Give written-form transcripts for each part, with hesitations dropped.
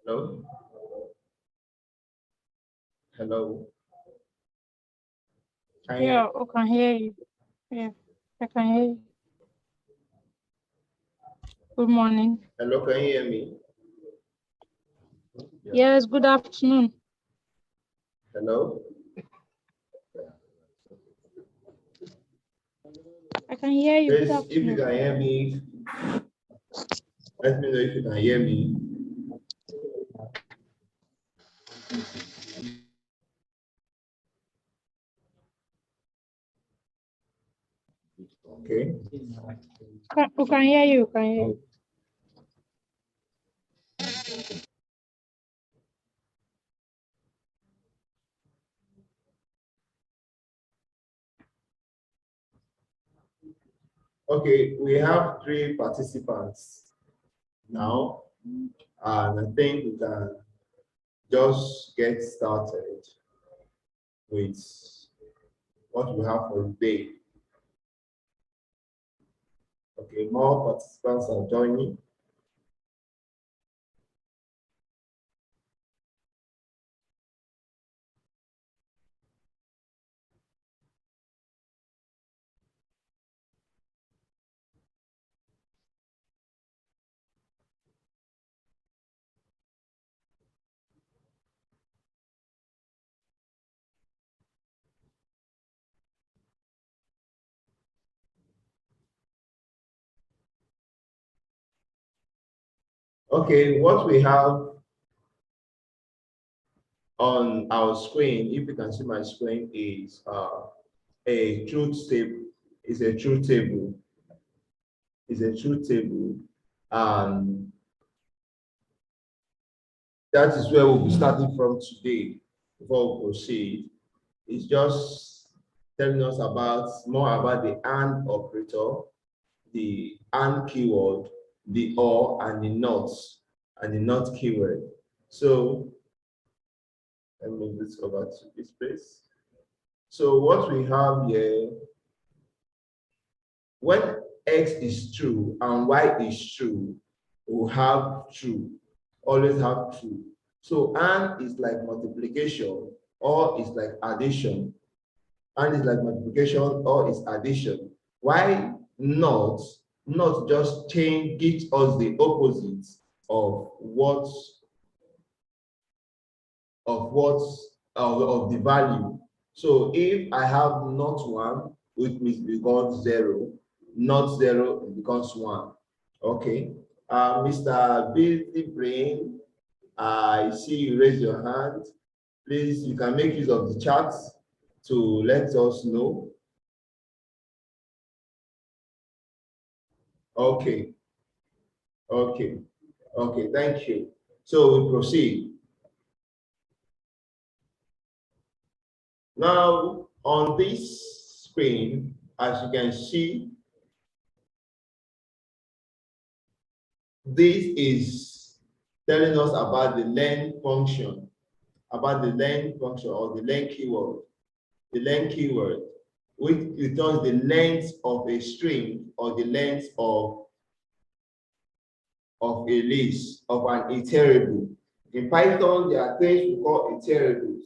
Hello? Hello? Yeah, I can hear you. Yeah, I can hear you. Good morning. Hello, can you hear me? Yes, good afternoon. Hello? I can hear you. Good Please, if you afternoon. can hear me, let me know if you can hear me. Okay. We can hear you. Can hear you. Okay, we have 3 participants now, and I think we can just get started with what we have for today. Okay, more participants are joining. Okay, what we have on our screen, if you can see my screen, is a truth table. Is a truth table. Is a truth table, and that is where we'll be starting from today. Before we proceed, it's just telling us about more about the AND operator, the AND keyword, the OR, and the NOT keyword. So let me move this over to this place. So what we have here, when X is true and Y is true, we'll have true, always have true. So AND is like multiplication, or is like addition. AND is like multiplication, or is addition. Why not? Not just change, gives us the opposite of what of the value. So if I have not one, which means it becomes 0, not 0, it becomes 1. Okay. Mr. Busy Brain, I see you raise your hand. Please, you can make use of the chat to let us know. Okay. Okay. Okay. Thank you. So we proceed. Now, on this screen, as you can see, this is telling us about the len function, or the len keyword, which returns the length of a string or the length of a list of an iterable. In Python, there are things we call iterables,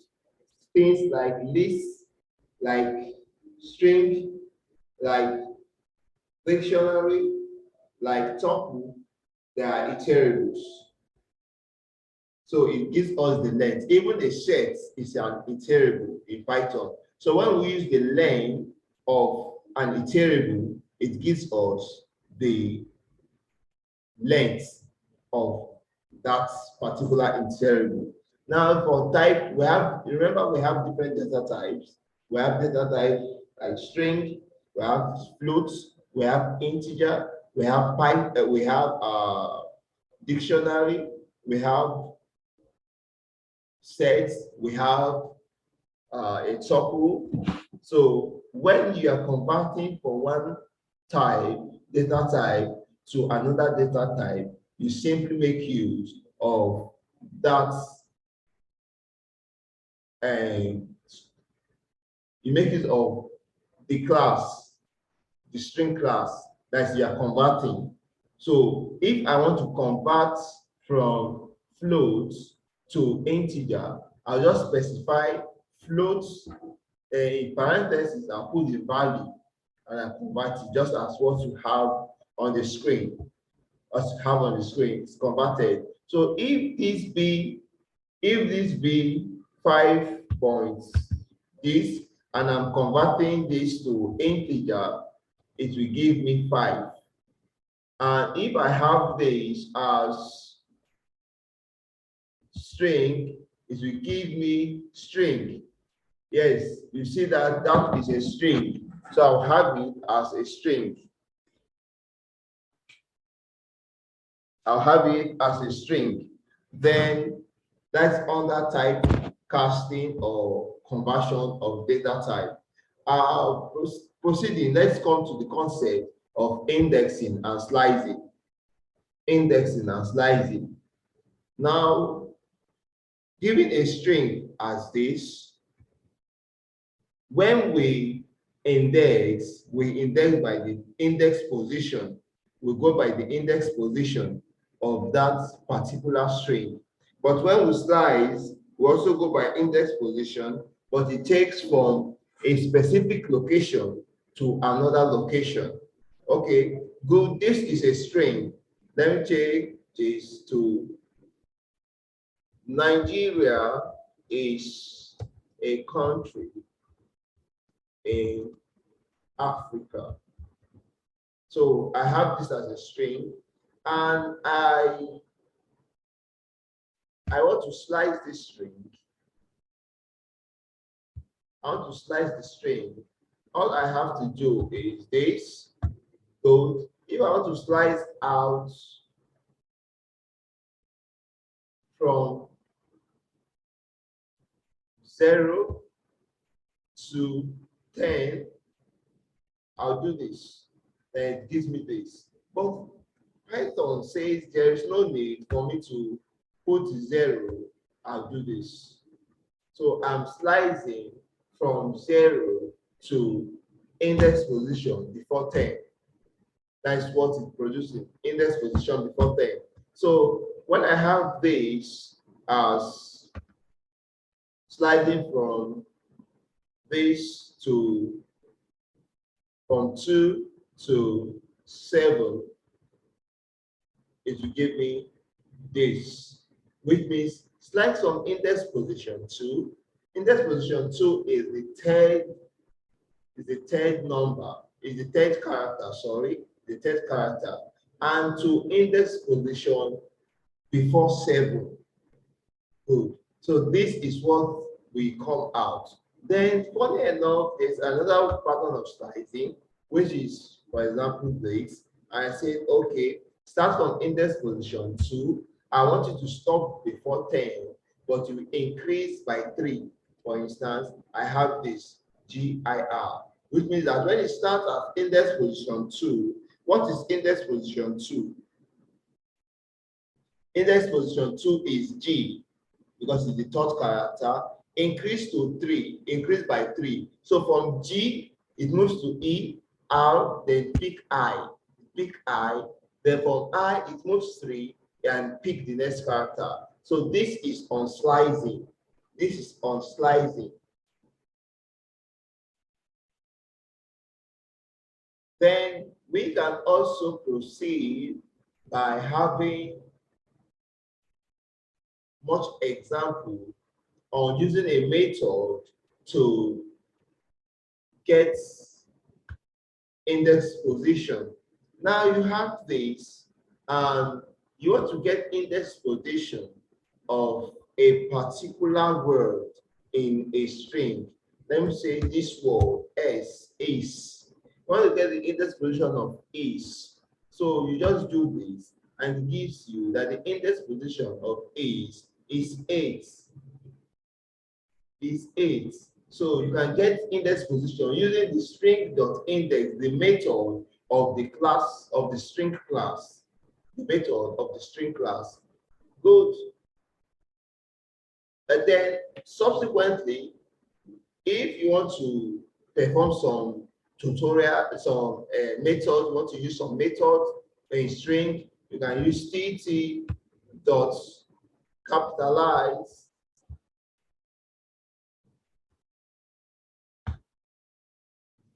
things like list, like string, like dictionary, like tuple. They are iterables. So it gives us the length. Even a set is an iterable in Python. So when we use the length of an iterable, it gives us the length of that particular iterable. Now for type, remember we have different data types. We have data type like string, we have float, we have integer, we have dictionary, we have sets, we have a tuple. So when you are converting from one data type to another data type, you simply make use of that, and you make use of the class, the string class that you are converting. So if I want to convert from float to integer, I'll just specify float in parentheses. I'll put the value and I convert it just as what you have on the screen. As you have on the screen, it's converted. So if this be 5 points this, and I'm converting this to integer, it will give me 5. And if I have this as string, it will give me string. Yes, you see that that is a string. So I'll have it as a string. I'll have it as a string. Then that's under type casting or conversion of data type. Proceeding, let's come to the concept of indexing and slicing. Indexing and slicing. Now, given a string as this, when we index by the index position. We go by the index position of that particular string. But when we slice, we also go by index position, but it takes from a specific location to another location. Okay, good. This is a string. Let me take this to Nigeria is a country in Africa. So I have this as a string, and I want to slice this string. I want to slice the string. All I have to do is this. So if I want to slice out from 0 to 10, I'll do this. Then it gives me this. But Python says there is no need for me to put 0. I'll do this. So I'm slicing from 0 to index position before 10. That is what it's producing, index position before 10. So when I have this as sliding from this to from 2 to 7, it will give me this, which means slide from index position 2. Index position 2 is the third number, is the third character, sorry, the third character, and to index position before 7. Good. So this is what we come out. Then, funny enough, there's another pattern of slicing, which is, for example, this. I said, okay, start from index position 2. I want you to stop before 10, but you increase by 3. For instance, I have this GIR, which means that when it starts at index position 2, what is index position 2? Index position 2 is G, because it's the third character. Increase to 3, increase by 3. So from G, it moves to E, R, then pick I. Pick I, then from I, it moves 3 and pick the next character. So this is on slicing. This is on slicing. Then we can also proceed by having much example on using a method to get index position. Now you have this, and you want to get index position of a particular word in a string. Let me say this word S is. You want to get the index position of is. So you just do this, and it gives you that the index position of is 8. Is 8. So you can get index position using the string.index, the method of the class of the string class. The method of the string class. Good. And then subsequently, if you want to perform some tutorial, some methods, you want to use some methods in string, you can use tt dot capitalize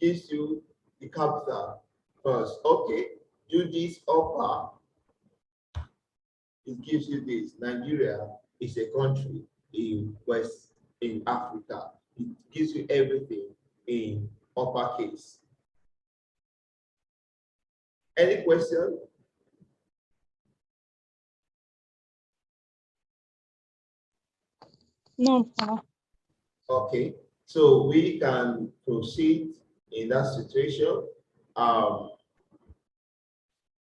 gives you the capital first. Okay, do this upper, it gives you this. Nigeria is a country in Africa. It gives you everything in uppercase. Any question? No, sir. Okay, so we can proceed in that situation. We'll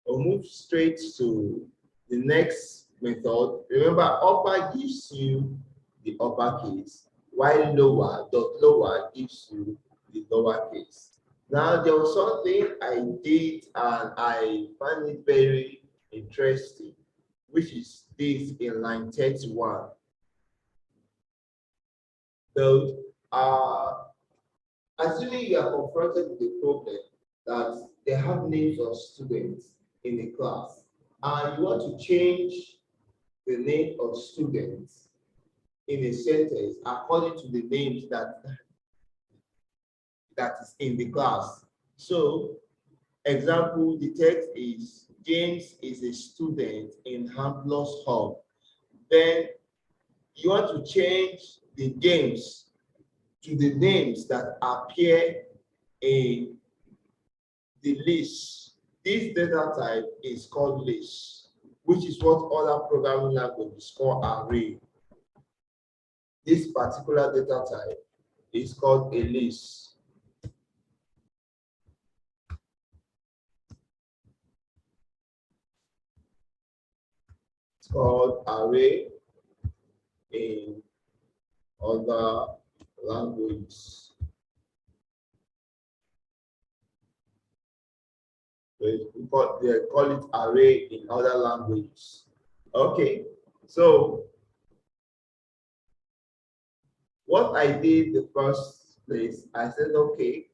move straight to the next method. Remember, upper gives you the uppercase, while lower gives you the lowercase. Now, there was something I did and I find it very interesting, which is this in line 31. So, assuming you are confronted with a problem that they have names of students in the class, and you want to change the name of students in a sentence according to the names that is in the class. So, example, the text is James is a student in Hamplus Hall. Then you want to change the James to the names that appear in the list. This data type is called list, which is what other programming languages call array. This particular data type is called a list. It's called array in other languages. They call it array in other languages. Okay, so what I did the first place, I said, okay,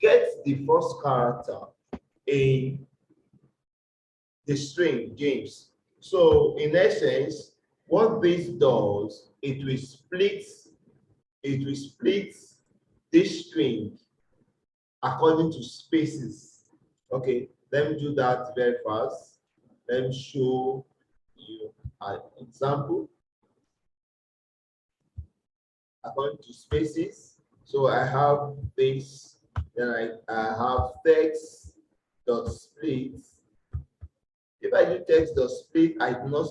get the first character in the string, James. So in essence, what this does, it will split this string according to spaces. Okay, let me do that very fast. Let me show you an example according to spaces. So I have this, then I have text dot split. If I do text dot split, I do not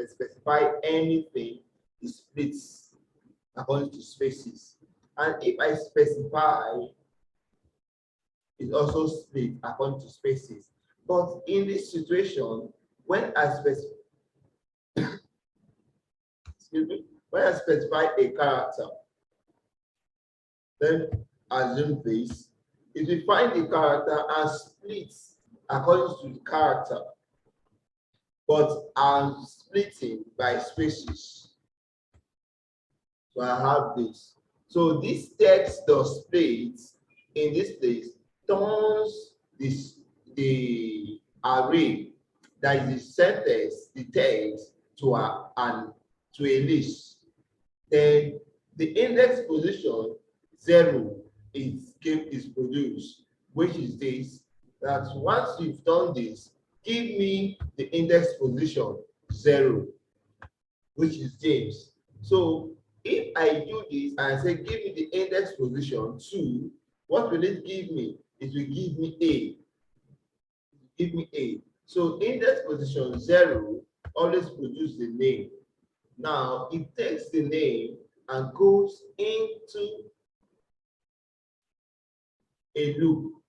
specify anything. It splits according to spaces. And if I specify, it also split according to spaces. But in this situation, when I specify a character, then assume this, it will find the character and splits according to the character, but I'm splitting by spaces. So I have this. So this text does split in this place turns the array that is the sentence, the text to a list. Then the index position 0 is produced, which is this. That once you've done this, give me the index position 0, which is James. So if I do this and I say give me the index position 2, what will it give me? It will give me A. Give me A. So index position 0 always produce the name. Now it takes the name and goes into a loop.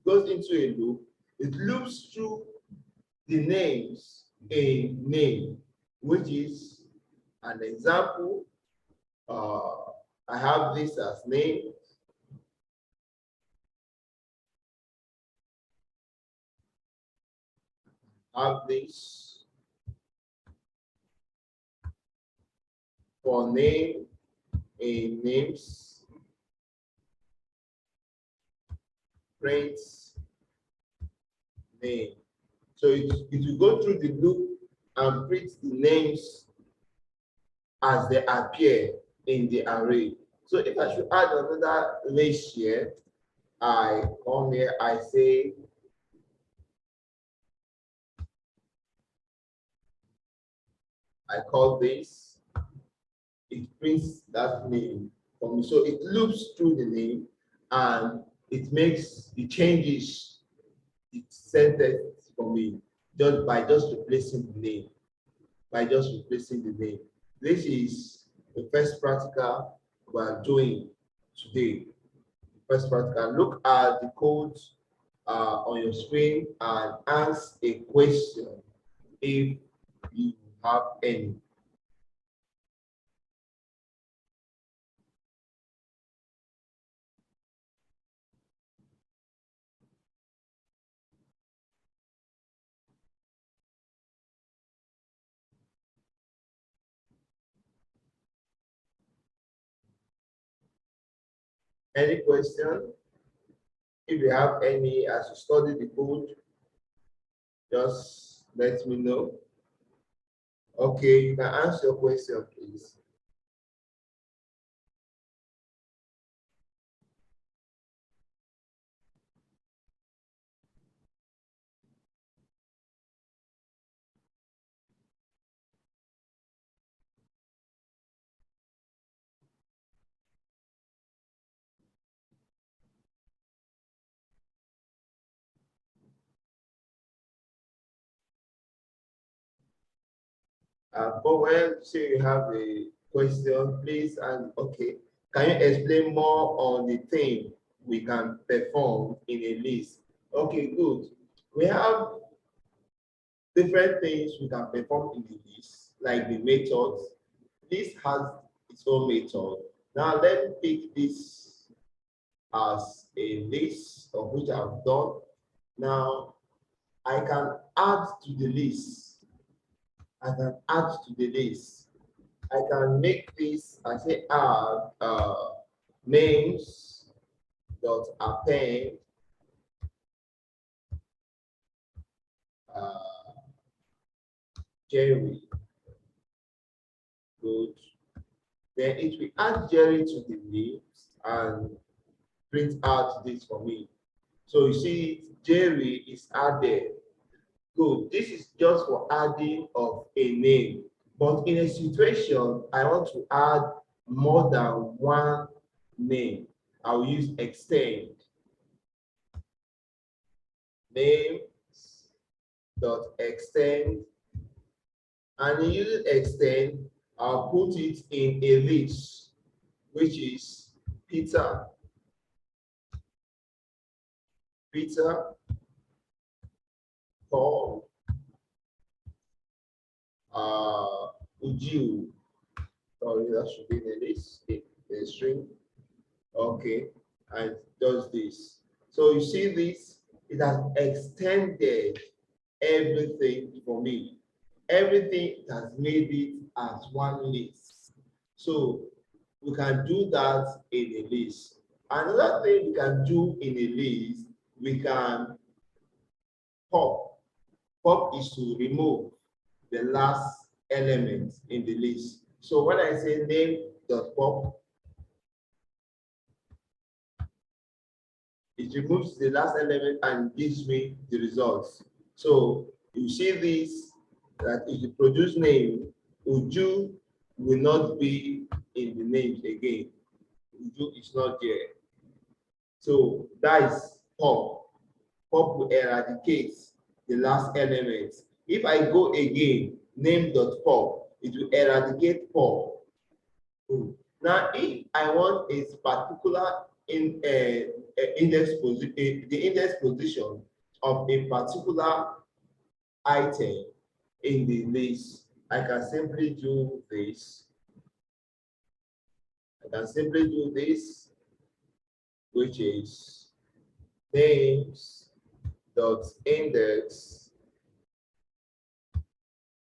Goes into a loop. It loops through the names a name, which is an example. I have this as name. Have this for name in names, print name. So it will go through the loop and print the names as they appear in the array. So if I should add another list here, I come here, I say I call this, it prints that name for me. So it loops through the name and it changes the sentence for me just by just replacing the name. By just replacing the name. This is the first practical we are doing today. First practical. Look at the code on your screen and ask a question if you have any. Any question? If you have any as you study the code, just let me know. Okay, you can answer your question, please. But when you say you have a question, please, and okay, can you explain more on the thing we can perform in a list? Okay, good. We have different things we can perform in the list, like the methods. This has its own method. Now let me pick this as a list of which I've done. Now I can add to the list. I can add to the list. I can make this, I say add names dot append uh, Jerry. Good. Then it will add Jerry to the names and print out this for me. So you see, Jerry is added. Good. This is just for adding of a name. But in a situation, I want to add more than one name. I'll use extend. Name dot extend. And in using extend, I'll put it in a list, which is Peter. Peter, Paul, Ujiu. Sorry, that should be in a list, a string. Okay, and does this. So you see this, it has extended everything for me. Everything has made it as one list. So we can do that in a list. Another thing we can do in a list, we can pop. Pop is to remove the last element in the list. So when I say name.pop, it removes the last element and gives me the results. So you see this, that if you produce name, Uju will not be in the names again. Uju is not there. So that is pop. Pop will eradicate the last element. If I go again, name.pop, it will eradicate pop. Now, if I want a particular the index position of a particular item in the list, I can simply do this. I can simply do this, which is names dot index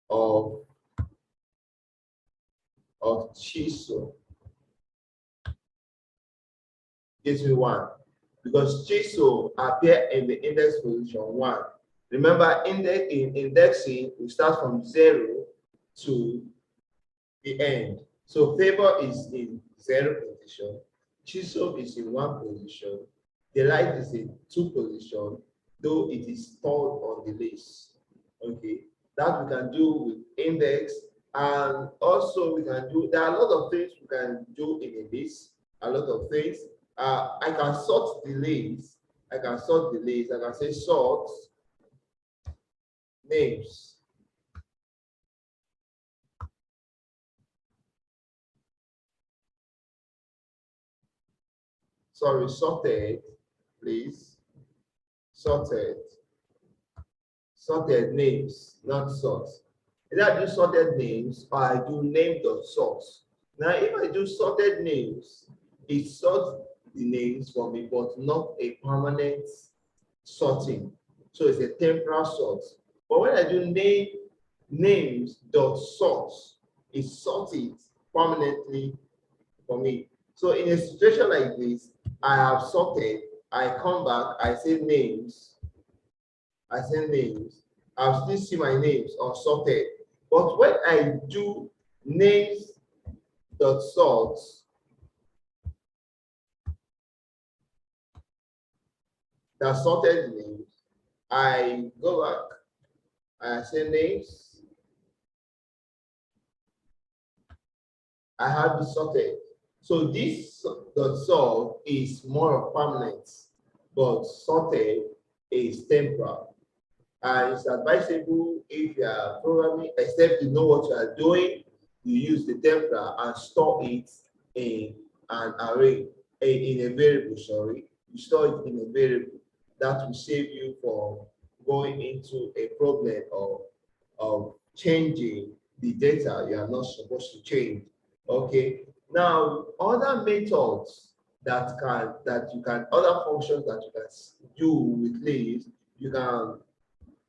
of chisel. Gives me 1 because chisel appear in the index position 1. Remember, in indexing, we start from 0 to the end. So favor is in 0 position, chisel is in 1 position, delight is in 2 position, though it is stored on the list. Okay, that we can do with index, and also we can do, there are a lot of things we can do in a list, a lot of things. I can sort the list, I can say sort names. Sorry, sorted, please. Sorted. Sorted names, not sorts. Either I do sorted names or I do name.sorts. Now, if I do sorted names, it sorts the names for me, but not a permanent sorting. So it's a temporal sort. But when I do names.sort, it sorts it permanently for me. So in a situation like this, I have sorted, I come back, I say names, I'll still see my names unsorted. But when I do names dot sort, the sorted names, I go back, I say names, I have it sorted. So this dot sort is more of permanent, but sorted is temporal. And it's advisable if you are programming, except you know what you are doing, you use the temporal and store it in an array, in a variable, sorry. You store it in a variable. That will save you from going into a problem of changing the data you are not supposed to change. Okay. Now, other methods other functions that you can do with lists, you can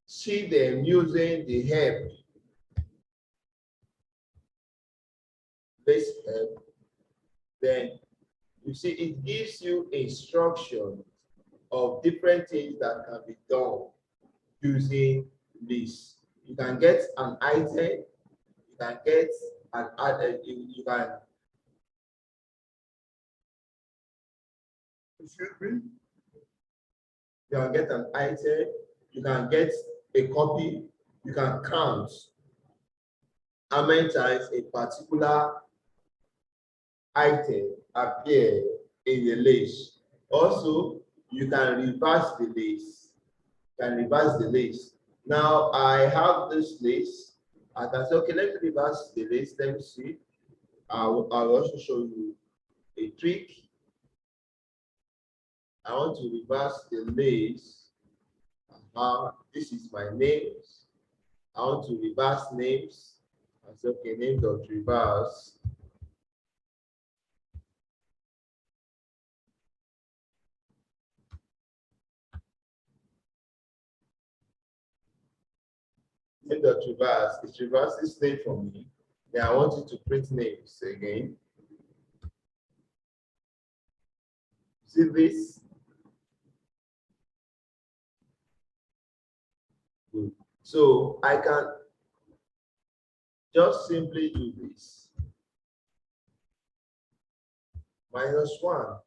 see them using the help, this help, then you see it gives you instructions of different things that can be done using this. You can get an item, you can get an you can, excuse me, you can get an item, you can get a copy, you can count how many times a particular item appear in the list. Also, you can reverse the list. Now I have this list. I can say, okay, let me reverse the list. Let me see. I'll also show you a trick. I want to reverse the list. This is my names. I want to reverse names. I say, okay, name.reverse. Name.reverse, it reverses name for me. Then I want you to print names again. See this? Good. So I can just simply do this. -1.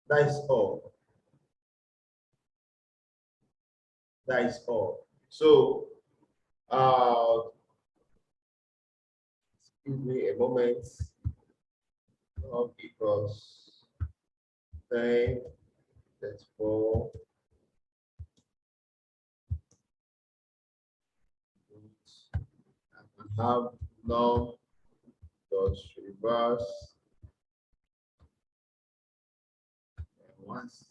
That is all. That is all. So, give me a moment. Equals 10, that's 4. I can have num dot reverse. And once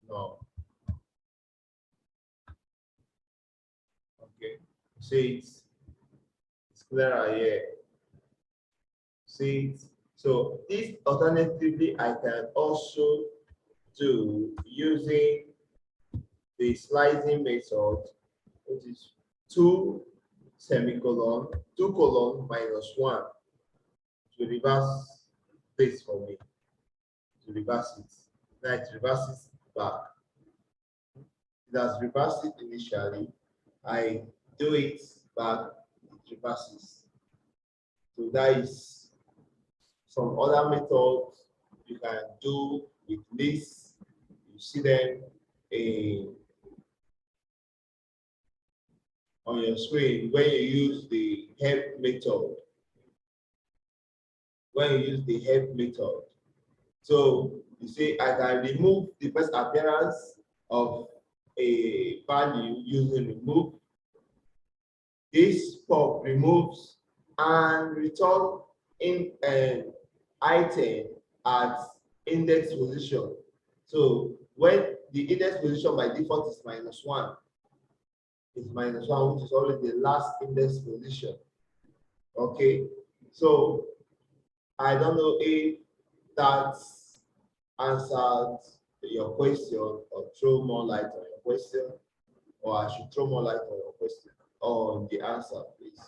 no. Okay. See it's clearer here. See it. So this alternatively I can also do using the slicing method, which is 2 semicolon 2 colon -1 to reverse this for me, to reverse it. Now it reverses back. It has reversed it initially. I do it back, it reverses. So that is some other methods you can do with this. You see them in, on your screen when you use the help method. When you use the help method. So you see, I can remove the first appearance of a value using remove. This pop removes and return in an item at index position. So when the index position by default is -1, it's -1, which is always the last index position. Okay, so I don't know if that answered your question or throw more light on your question, or I should throw more light on your question on the answer, please.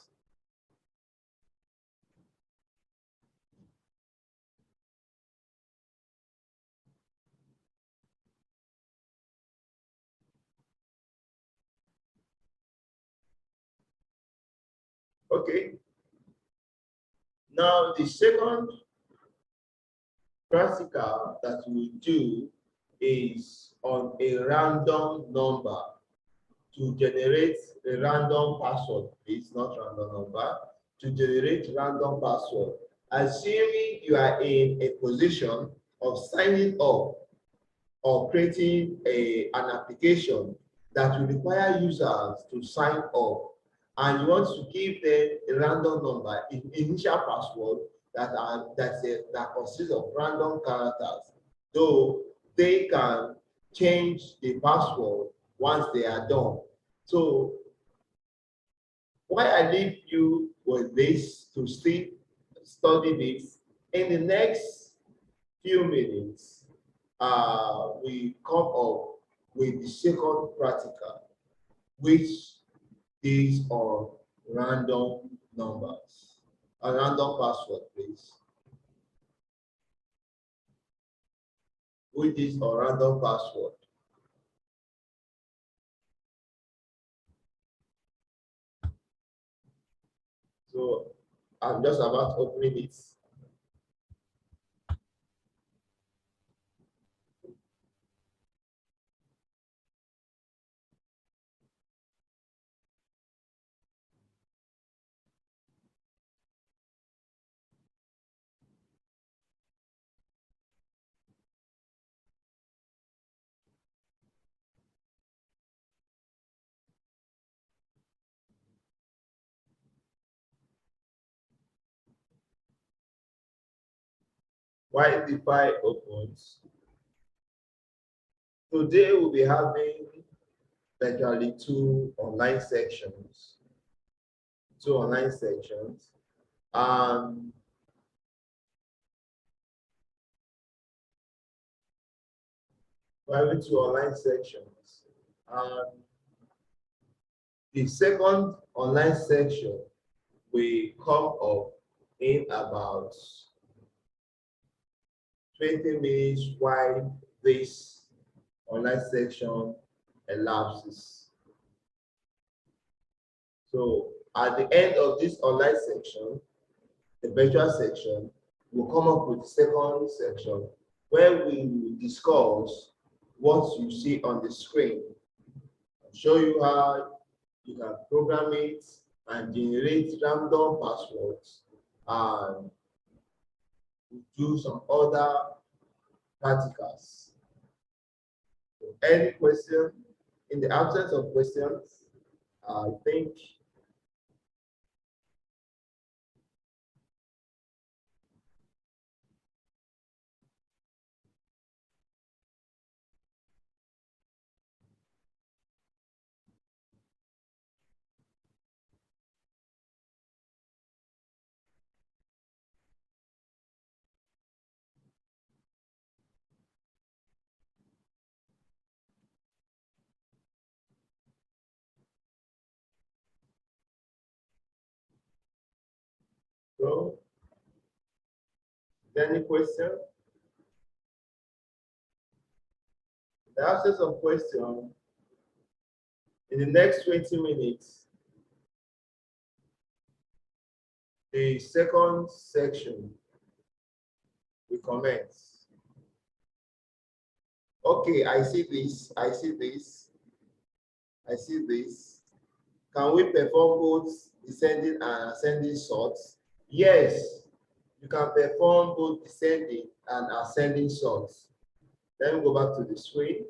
Okay. Now the second practical that we do is on a random number to generate a random password. It's not random number to generate random password. Assuming you are in a position of signing up or creating an application that will require users to sign up, and you want to give them a random number, initial password that consists of random characters, though they can change the password once they are done. So why I leave you with this to still study this in the next few minutes. We come up with the second practical, which is on random numbers. A random password, please. Which is a random password. So I'm just about opening it. While the file opens, today we'll be having virtually two online sections. Um, we're having two online sections. The second online section will come up in about 20 minutes while this online section elapses. So at the end of this online section, the virtual section will come up with the second section where we will discuss what you see on the screen. I'll show you how you can program it and generate random passwords, and do some other practicals. Any question? In the absence of questions, I think so. Any question? The absence of question, in the next 20 minutes, the second section will commence. Okay, I see this, I see this, I see this. Can we perform both descending and ascending sorts? Yes, you can perform both descending and ascending sorts. Let me go back to the screen.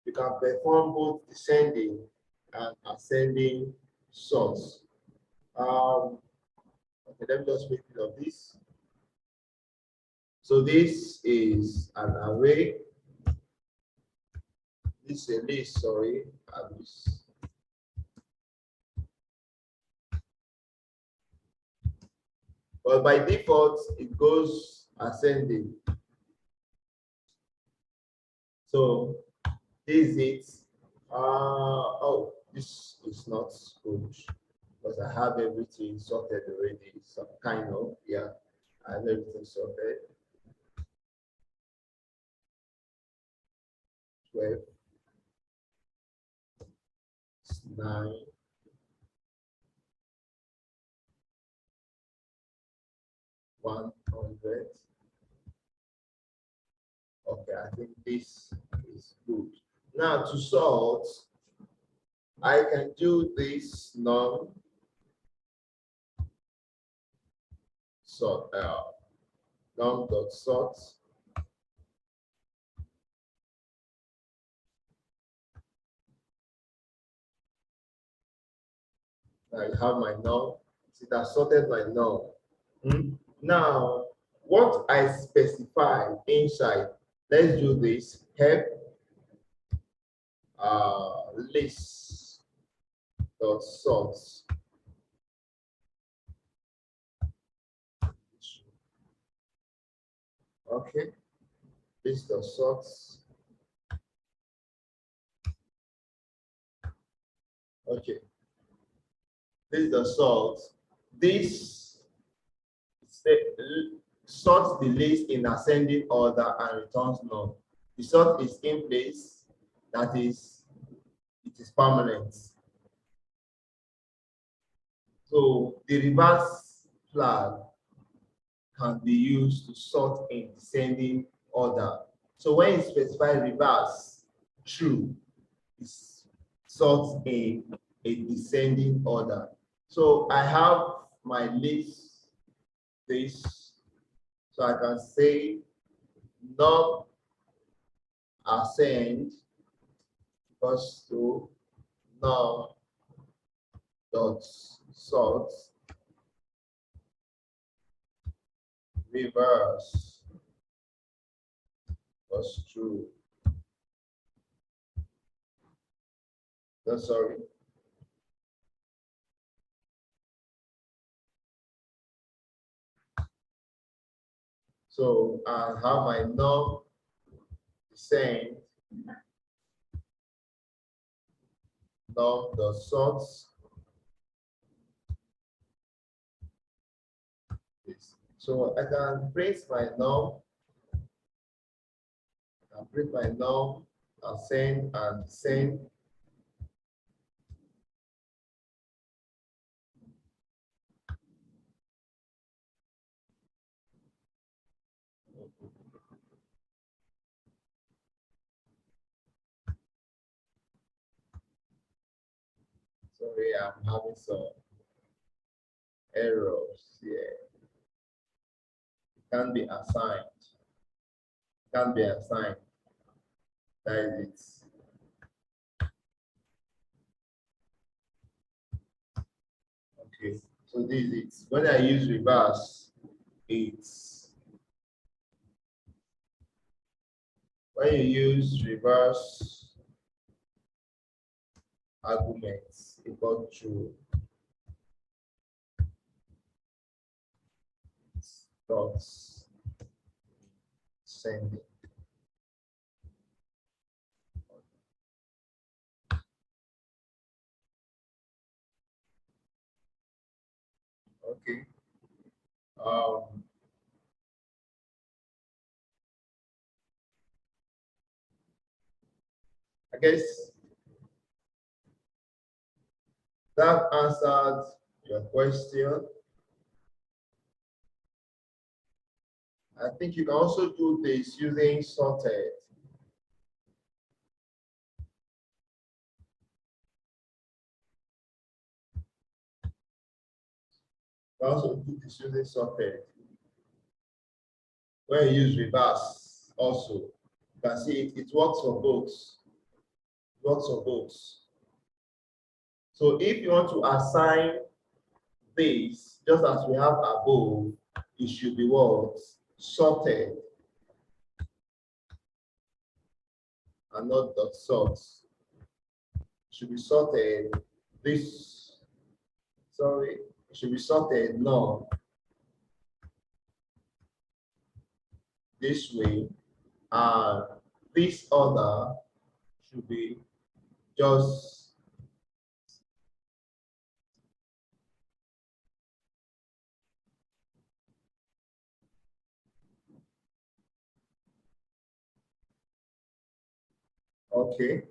You can perform both descending and ascending sorts. Okay, let me just make it of this. So this is an array. This is a list, sorry, a list. But by default, it goes ascending. So this is it. Oh, this is not good because I have everything sorted already. So kind of, yeah, I have everything sorted. 12, 9, 100. Okay, I think this is good. Now to sort, I can do this num sort num dot sort. I have my num. See, that sorted my num. Now, what I specify inside, let's do this. Help list dot sorts. Okay, list dot sorts. Okay, list dot sorts. This sorts the list in ascending order and returns none. The sort is in place, that is, it is permanent. So the reverse flag can be used to sort in descending order. So when you specify reverse true, it sorts in a descending order. So I have my list, this, so I can say num ascend equals to num dot sort reverse was true. No, sorry. So I have my num descend num dot sort. So I can print my num, ascend and descend. Sorry, I'm having some errors here. It can be assigned. Can be assigned. That is it. Okay, so this is it. When I use reverse, it's when you use reverse arguments equal to dots sending. Okay. Um, I guess that answered your question. I think you can also do this using sorted. You can also do this using sorted. When you use reverse also, you can see it works for both. It works for both. So if you want to assign this, just as we have above, it should be what? Sorted and not dot sort. Should be sorted. This, sorry, it should be sorted none. This way, and this other should be just okay.